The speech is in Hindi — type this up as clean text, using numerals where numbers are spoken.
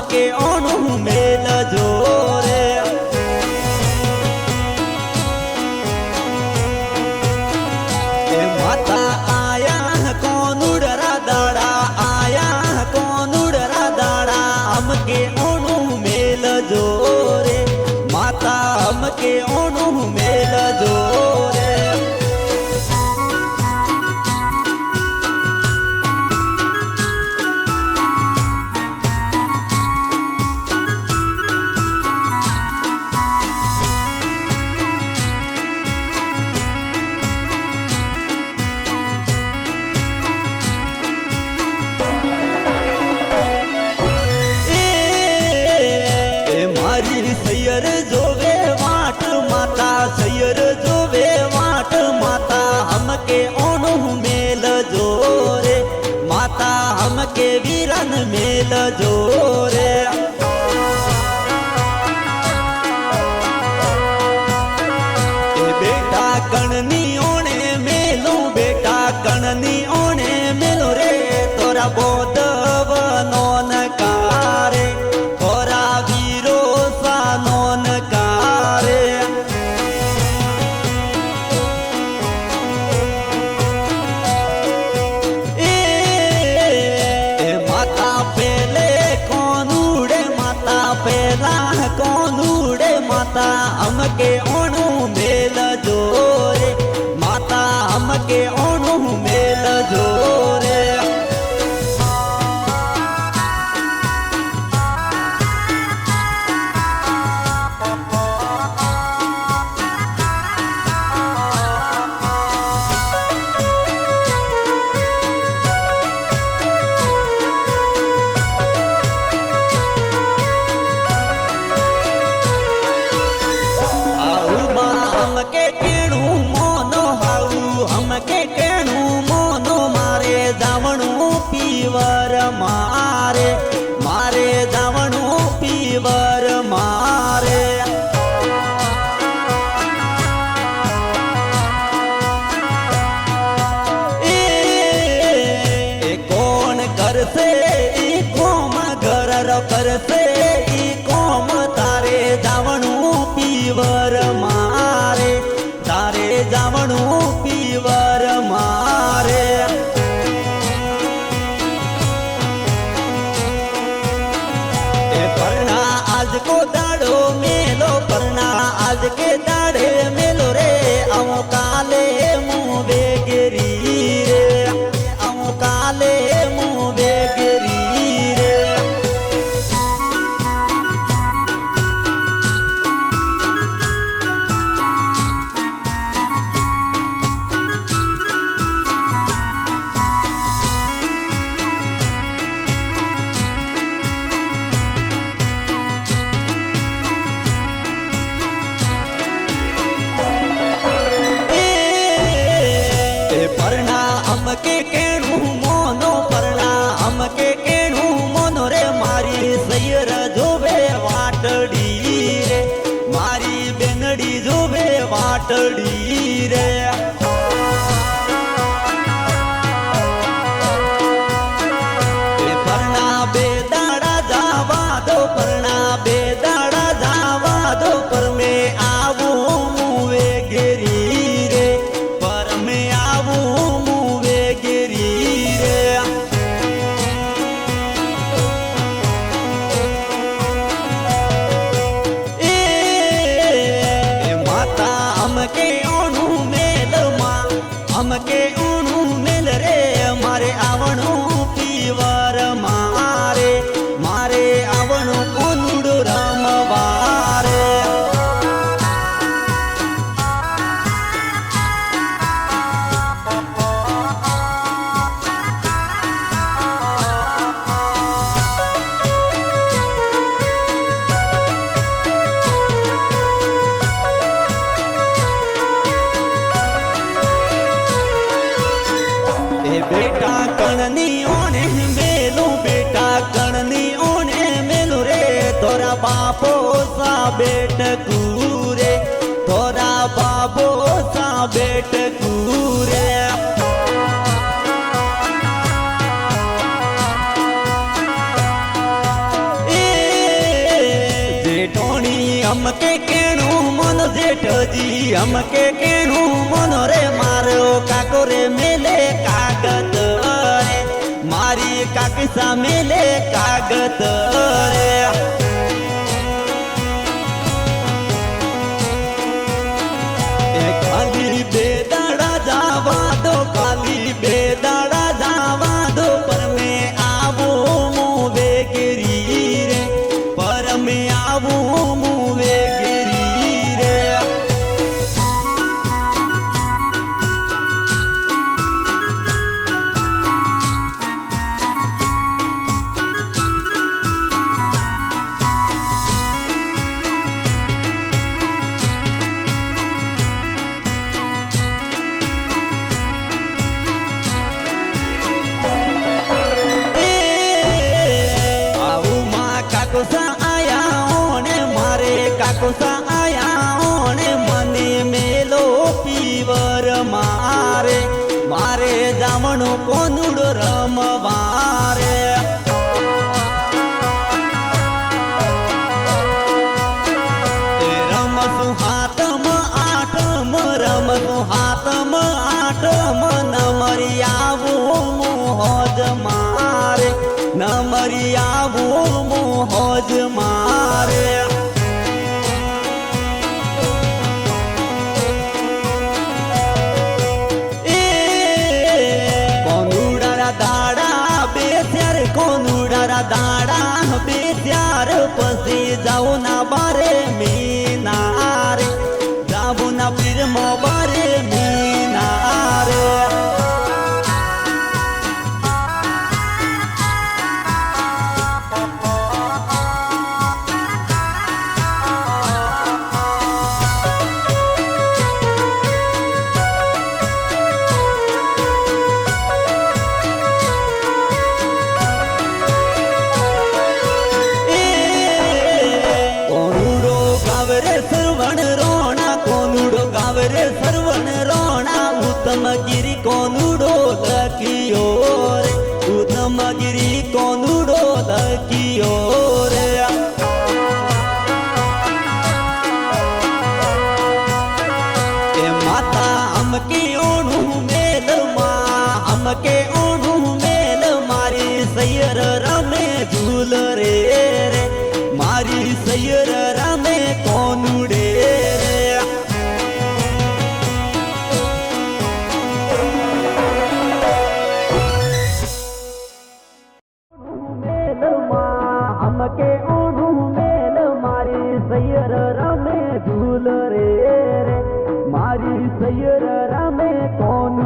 हमके ओणु मेल जोरे माता आया कोनुडरा दाड़ा आया कोनुडरा दाड़ा हमके ओणु मेल जोरे माता हमके ओणु मेल जोरे सैयर जोवे वाट माता सैयर जोवे वाट माता हमके ओणु मेल जोरे माता हमके वीरन मेल जोरे बेटा कणनी ओणे मेलो बेटा कणनी ओणे मेलो रे तोरा बोध बनोन कारे तोरा वीरो सानोन कारे ए माता पेले कोनुड़े माता पेला कोनुड़े माता हमके ओणु मेल जोरे माता हमके ओणु मेल जोरे हमके केणु मोनो हाऊ हमके केणु मोनो मारे जावणु पीवर मारे मारे जावणु पीवर मारे ए कौन कर से ई कोम घर कर से ई कोम तारे जावणु पीवर मारे तारे जावणु पीवर मारे ए परना आज को दाड़ो मेलो परना आज के दाड़े मेलो रे आओ काले मुँह बेगरी रे आओ काले मुँह बेगरी रे परना हमके केणु मोनो परना हमके केणु मोनो रे मारी सैयर जोवे वाटड़ी रे मारी बेनड़ी जोवे वाटड़ी रे परना बेदाड़ा जावा दो परना बेदाड़ा जावा दो पर में आवू मुवे गिरी रे पर में आवू मुवे गिरी रे ए माता हमके ओणु मेल मां हमके ओणु मेल रे मारे आवणु पीवर मारे मारे आवणु कोनुडो रमवारे बेटा कणनी ओणे मेलू बेटा कणनी ओणे मेलू रे तोरा बापो सा बेट कूरे तोरा बाबो सा बेट कूरे हमके केणु मन जेठजी हमके केणु मन रे मारो काको रे मेले कागद रे मारी काकी सा मेले कागद रे खाली बेदाड़ा जावा दो खाली बेदाड़ा जावा दो पर मैं आवो मुवे गिरी रे पर मैं आवो मुवे गिरी रे काकोसा आया ओने मारे काकोसा आया ओने मने मेलो पीवर मारे मारे जामणो कोनुडो रमवारे रमसु हातम आठम रमसु हातम आठम नमरियावो मोहज मारे नमरियावो मोहज मारे कोनुडारा दाड़ा बेस्यार कोनुडारा दाड़ा बेस्यार पसी जाऊ ना बारे मीनारे जाऊ ना फिर मो बारे मीनारे सरवण रोणा कोनुडो गावरे सरवण रोणा उत्तम गिरी कोनुडो लकियो रे उत्तम गिरी कोनुडो लकियो रे ए माता हमके ओणु मेल मा हमके ओणु मेल मारी सैयर रमे झूल रे रे मारी सैयर रमे कोनुडे रे मेल मा हमके ओणु मेल मारी सैयर रमे झूल रे रे मारी सैयर रमे कोनु